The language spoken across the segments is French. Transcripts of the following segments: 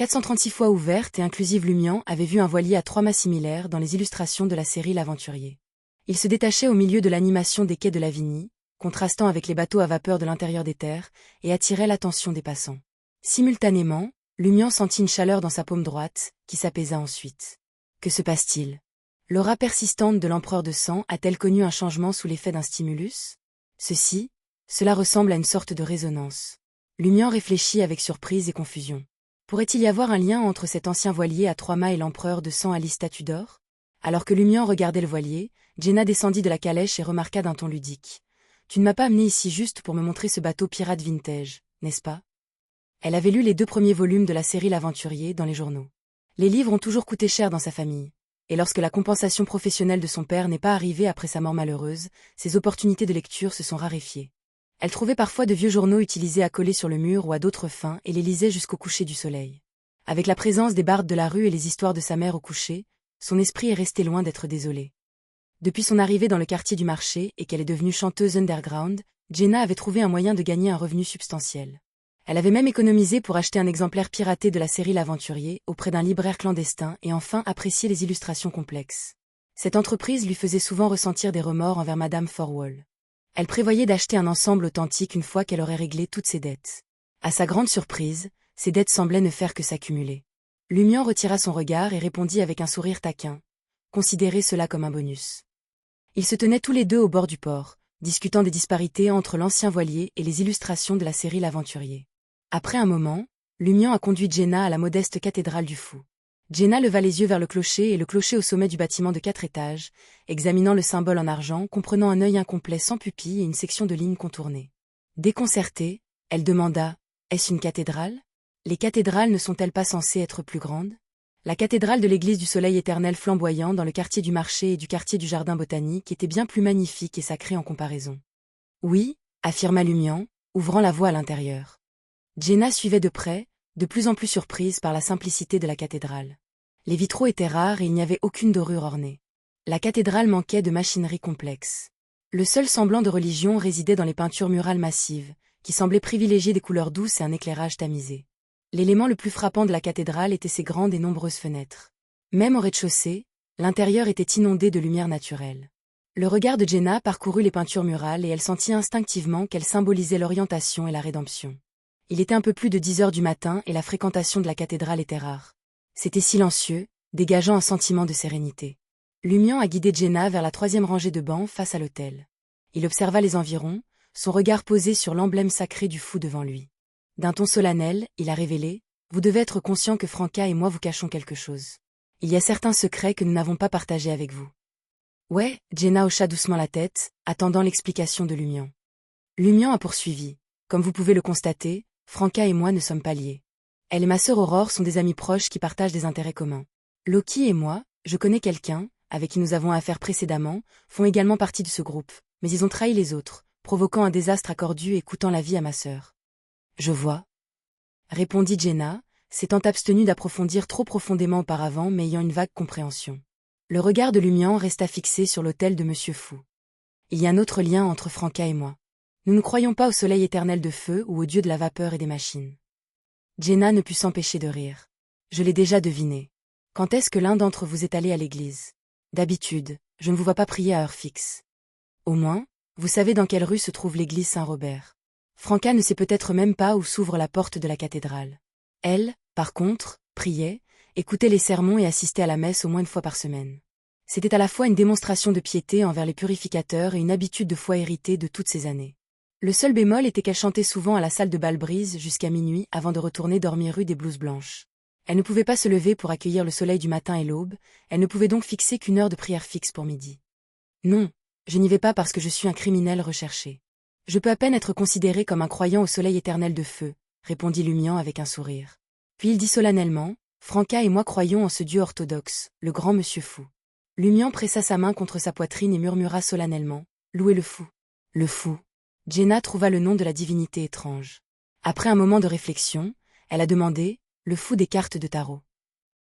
436 fois ouverte et inclusive. Lumian avait vu un voilier à 3 mâts similaire dans les illustrations de la série L'Aventurier. Il se détachait au milieu de l'animation des quais de Lavigny, contrastant avec les bateaux à vapeur de l'intérieur des terres, et attirait l'attention des passants. Simultanément, Lumian sentit une chaleur dans sa paume droite, qui s'apaisa ensuite. Que se passe-t-il? L'aura persistante de l'empereur de sang a-t-elle connu un changement sous l'effet d'un stimulus? Cela ressemble à une sorte de résonance. Lumian réfléchit avec surprise et confusion. Pourrait-il y avoir un lien entre cet ancien voilier à 3 mâts et l'empereur de sang Alista Tudor? Alors que Lumian regardait le voilier, Jenna descendit de la calèche et remarqua d'un ton ludique. « Tu ne m'as pas amené ici juste pour me montrer ce bateau pirate vintage, n'est-ce pas ?» Elle avait lu les 2 premiers volumes de la série L'Aventurier dans les journaux. Les livres ont toujours coûté cher dans sa famille. Et lorsque la compensation professionnelle de son père n'est pas arrivée après sa mort malheureuse, ses opportunités de lecture se sont raréfiées. Elle trouvait parfois de vieux journaux utilisés à coller sur le mur ou à d'autres fins et les lisait jusqu'au coucher du soleil. Avec la présence des bardes de la rue et les histoires de sa mère au coucher, son esprit est resté loin d'être désolé. Depuis son arrivée dans le quartier du marché et qu'elle est devenue chanteuse underground, Jenna avait trouvé un moyen de gagner un revenu substantiel. Elle avait même économisé pour acheter un exemplaire piraté de la série L'Aventurier auprès d'un libraire clandestin et enfin apprécier les illustrations complexes. Cette entreprise lui faisait souvent ressentir des remords envers Madame Forwall. Elle prévoyait d'acheter un ensemble authentique une fois qu'elle aurait réglé toutes ses dettes. À sa grande surprise, ses dettes semblaient ne faire que s'accumuler. Lumian retira son regard et répondit avec un sourire taquin. Considérez cela comme un bonus. Ils se tenaient tous les 2 au bord du port, discutant des disparités entre l'ancien voilier et les illustrations de la série L'Aventurier. Après un moment, Lumian a conduit Jenna à la modeste cathédrale du Fou. Jenna leva les yeux vers le clocher et le clocher au sommet du bâtiment de 4 étages, examinant le symbole en argent, comprenant un œil incomplet sans pupille et une section de lignes contournées. Déconcertée, elle demanda « Est-ce une cathédrale? Les cathédrales ne sont-elles pas censées être plus grandes ?» La cathédrale de l'église du Soleil éternel flamboyant dans le quartier du marché et du quartier du jardin botanique était bien plus magnifique et sacrée en comparaison. « Oui, » affirma Lumian, ouvrant la voie à l'intérieur. Jenna suivait de près, de plus en plus surprise par la simplicité de la cathédrale. Les vitraux étaient rares et il n'y avait aucune dorure ornée. La cathédrale manquait de machinerie complexe. Le seul semblant de religion résidait dans les peintures murales massives, qui semblaient privilégier des couleurs douces et un éclairage tamisé. L'élément le plus frappant de la cathédrale étaient ses grandes et nombreuses fenêtres. Même au rez-de-chaussée, l'intérieur était inondé de lumière naturelle. Le regard de Jenna parcourut les peintures murales et elle sentit instinctivement qu'elles symbolisaient l'orientation et la rédemption. Il était un peu plus de 10 heures du matin et la fréquentation de la cathédrale était rare. C'était silencieux, dégageant un sentiment de sérénité. Lumian a guidé Jenna vers la 3e rangée de bancs face à l'autel. Il observa les environs, son regard posé sur l'emblème sacré du Fou devant lui. D'un ton solennel, il a révélé « Vous devez être conscient que Franca et moi vous cachons quelque chose. Il y a certains secrets que nous n'avons pas partagés avec vous. » Ouais, Jenna hocha doucement la tête, attendant l'explication de Lumian. Lumian a poursuivi. Comme vous pouvez le constater, Franca et moi ne sommes pas liés. Elle et ma sœur Aurore sont des amis proches qui partagent des intérêts communs. Loki et moi, je connais quelqu'un, avec qui nous avons affaire précédemment, font également partie de ce groupe, mais ils ont trahi les autres, provoquant un désastre à Cordu et coûtant la vie à ma sœur. Je vois, répondit Jenna, s'étant abstenue d'approfondir trop profondément auparavant mais ayant une vague compréhension. Le regard de Lumian resta fixé sur l'autel de Monsieur Fou. Il y a un autre lien entre Franca et moi. Nous ne croyons pas au soleil éternel de feu ou au dieu de la vapeur et des machines. Jenna ne put s'empêcher de rire. Je l'ai déjà deviné. Quand est-ce que l'un d'entre vous est allé à l'église? D'habitude, je ne vous vois pas prier à heure fixe. Au moins, vous savez dans quelle rue se trouve l'église Saint-Robert. Franca ne sait peut-être même pas où s'ouvre la porte de la cathédrale. Elle, par contre, priait, écoutait les sermons et assistait à la messe au moins 1 fois par semaine. C'était à la fois une démonstration de piété envers les purificateurs et une habitude de foi héritée de toutes ces années. Le seul bémol était qu'elle chantait souvent à la salle de bal Brise jusqu'à minuit avant de retourner dormir rue des Blouses Blanches. Elle ne pouvait pas se lever pour accueillir le soleil du matin et l'aube, elle ne pouvait donc fixer qu'1 heure de prière fixe pour midi. Non, je n'y vais pas parce que je suis un criminel recherché. Je peux à peine être considéré comme un croyant au soleil éternel de feu, répondit Lumian avec un sourire. Puis il dit solennellement, Franca et moi croyons en ce Dieu orthodoxe, le grand Monsieur Fou. Lumian pressa sa main contre sa poitrine et murmura solennellement, louez le Fou. Le Fou. Jenna trouva le nom de la divinité étrange. Après un moment de réflexion, elle a demandé, le Fou des cartes de tarot.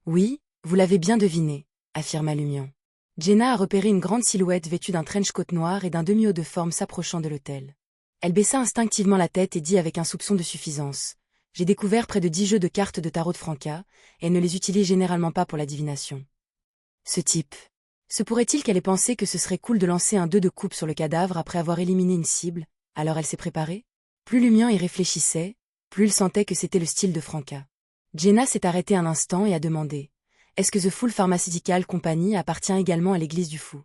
Oui, vous l'avez bien deviné, affirma Lumian. Jenna a repéré une grande silhouette vêtue d'un trench-coat noir et d'un demi-haut de forme s'approchant de l'autel. Elle baissa instinctivement la tête et dit avec un soupçon de suffisance, j'ai découvert près de 10 jeux de cartes de tarot de Franca, et elle ne les utilise généralement pas pour la divination. Ce type. Se pourrait-il qu'elle ait pensé que ce serait cool de lancer un 2 de coupe sur le cadavre après avoir éliminé une cible, alors elle s'est préparée? Plus Lumian y réfléchissait, plus il sentait que c'était le style de Franca. Jenna s'est arrêtée un instant et a demandé. Est-ce que The Full Pharmaceutical Company appartient également à l'église du fou?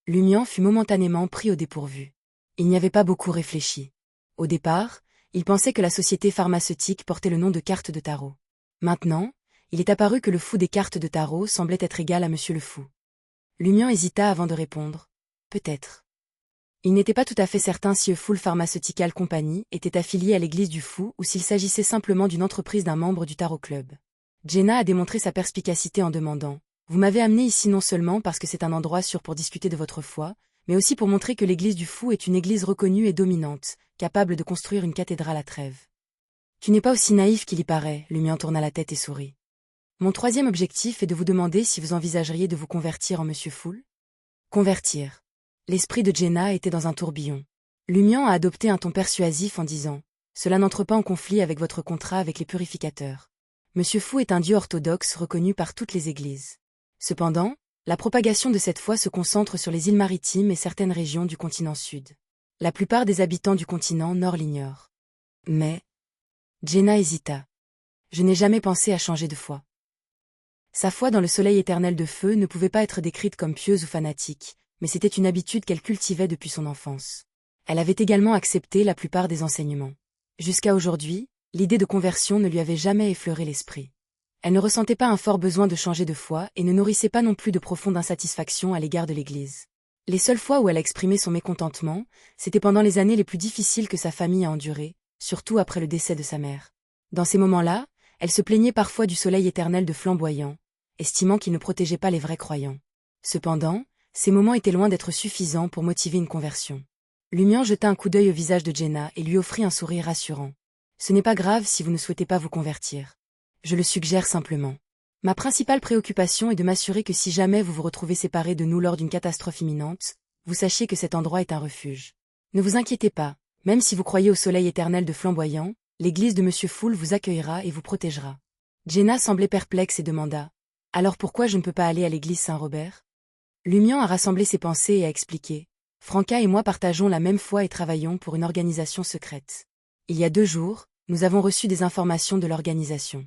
Lumian fut momentanément pris au dépourvu. Il n'y avait pas beaucoup réfléchi. Au départ, il pensait que la société pharmaceutique portait le nom de cartes de tarot. Maintenant, il est apparu que le fou des cartes de tarot semblait être égal à Monsieur le Fou. Lumian hésita avant de répondre. Peut-être. Il n'était pas tout à fait certain si The Full Pharmaceutical Company était affilié à l'église du fou ou s'il s'agissait simplement d'une entreprise d'un membre du Tarot Club. Jenna a démontré sa perspicacité en demandant. Vous m'avez amené ici non seulement parce que c'est un endroit sûr pour discuter de votre foi, mais aussi pour montrer que l'église du fou est une église reconnue et dominante, capable de construire une cathédrale à Trèves. Tu n'es pas aussi naïf qu'il y paraît, Lumian tourna la tête et sourit. Mon troisième objectif est de vous demander si vous envisageriez de vous convertir en Monsieur Full. Convertir. L'esprit de Jenna était dans un tourbillon. Lumian a adopté un ton persuasif en disant « Cela n'entre pas en conflit avec votre contrat avec les purificateurs. Monsieur Fou est un dieu orthodoxe reconnu par toutes les églises. Cependant, la propagation de cette foi se concentre sur les îles maritimes et certaines régions du continent sud. La plupart des habitants du continent nord l'ignorent. Mais... » Jenna hésita. « Je n'ai jamais pensé à changer de foi. » Sa foi dans le soleil éternel de feu ne pouvait pas être décrite comme pieuse ou fanatique, mais c'était une habitude qu'elle cultivait depuis son enfance. Elle avait également accepté la plupart des enseignements. Jusqu'à aujourd'hui, l'idée de conversion ne lui avait jamais effleuré l'esprit. Elle ne ressentait pas un fort besoin de changer de foi et ne nourrissait pas non plus de profonde insatisfaction à l'égard de l'Église. Les seules fois où elle a exprimé son mécontentement, c'était pendant les années les plus difficiles que sa famille a endurées, surtout après le décès de sa mère. Dans ces moments-là, elle se plaignait parfois du soleil éternel de flamboyant, estimant qu'il ne protégeait pas les vrais croyants. Cependant, ces moments étaient loin d'être suffisants pour motiver une conversion. Lumian jeta un coup d'œil au visage de Jenna et lui offrit un sourire rassurant. « Ce n'est pas grave si vous ne souhaitez pas vous convertir. Je le suggère simplement. Ma principale préoccupation est de m'assurer que si jamais vous vous retrouvez séparés de nous lors d'une catastrophe imminente, vous sachiez que cet endroit est un refuge. Ne vous inquiétez pas, même si vous croyez au soleil éternel de flamboyant, l'église de Monsieur Full vous accueillera et vous protégera. » Jenna semblait perplexe et demanda. « Alors pourquoi je ne peux pas aller à l'église Saint-Robert ?» Lumian a rassemblé ses pensées et a expliqué. « Franca et moi partageons la même foi et travaillons pour une organisation secrète. Il y a 2 jours, nous avons reçu des informations de l'organisation.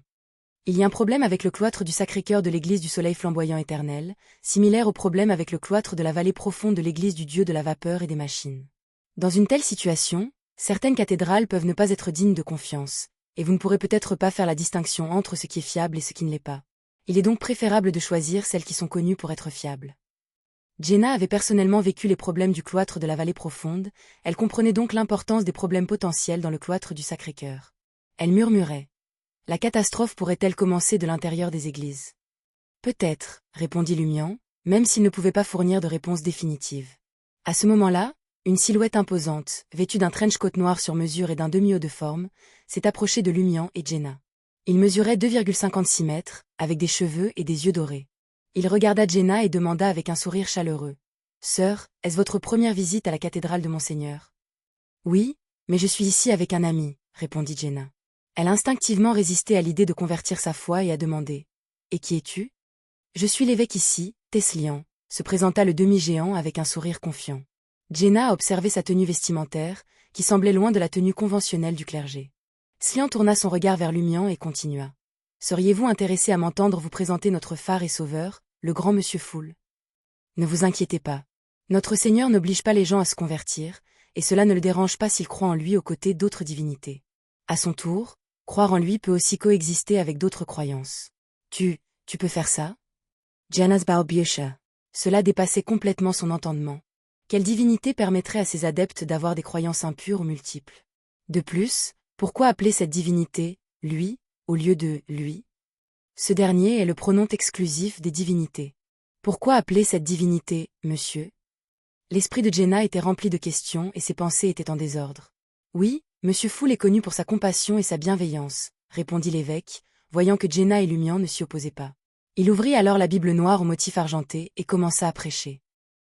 Il y a un problème avec le cloître du Sacré-Cœur de l'église du Soleil flamboyant éternel, similaire au problème avec le cloître de la vallée profonde de l'église du Dieu de la vapeur et des machines. Dans une telle situation, certaines cathédrales peuvent ne pas être dignes de confiance, et vous ne pourrez peut-être pas faire la distinction entre ce qui est fiable et ce qui ne l'est pas. Il est donc préférable de choisir celles qui sont connues pour être fiables. » Jenna avait personnellement vécu les problèmes du cloître de la vallée profonde, elle comprenait donc l'importance des problèmes potentiels dans le cloître du Sacré-Cœur. Elle murmurait. La catastrophe pourrait-elle commencer de l'intérieur des églises? Peut-être, répondit Lumian, même s'il ne pouvait pas fournir de réponse définitive. À ce moment-là, une silhouette imposante, vêtue d'un trench-coat noir sur mesure et d'un demi-haut de forme, s'est approchée de Lumian et Jenna. Il mesurait 2,56 mètres, avec des cheveux et des yeux dorés. Il regarda Jenna et demanda avec un sourire chaleureux. « Sœur, est-ce votre première visite à la cathédrale de Monseigneur ?»« Oui, mais je suis ici avec un ami, » répondit Jenna. Elle a instinctivement résisté à l'idée de convertir sa foi et a demandé. « Et qui es-tu ?»« Je suis l'évêque ici, Teslian », se présenta le demi-géant avec un sourire confiant. Jenna a observé sa tenue vestimentaire, qui semblait loin de la tenue conventionnelle du clergé. Teslian tourna son regard vers Lumian et continua. « Seriez-vous intéressé à m'entendre vous présenter notre phare et sauveur, le grand Monsieur Full? Ne vous inquiétez pas. Notre Seigneur n'oblige pas les gens à se convertir, et cela ne le dérange pas s'ils croient en lui aux côtés d'autres divinités. À son tour, croire en lui peut aussi coexister avec d'autres croyances. Tu peux faire ça? » Jenna's balbutia. Cela dépassait complètement son entendement. Quelle divinité permettrait à ses adeptes d'avoir des croyances impures ou multiples? De plus, pourquoi appeler cette divinité « lui » au lieu de « lui » ? Ce dernier est le pronom exclusif des divinités. Pourquoi appeler cette divinité « monsieur » ? L'esprit de Jenna était rempli de questions et ses pensées étaient en désordre. « Oui, Monsieur Full est connu pour sa compassion et sa bienveillance, » répondit l'évêque, voyant que Jenna et Lumian ne s'y opposaient pas. Il ouvrit alors la Bible noire au motif argenté et commença à prêcher.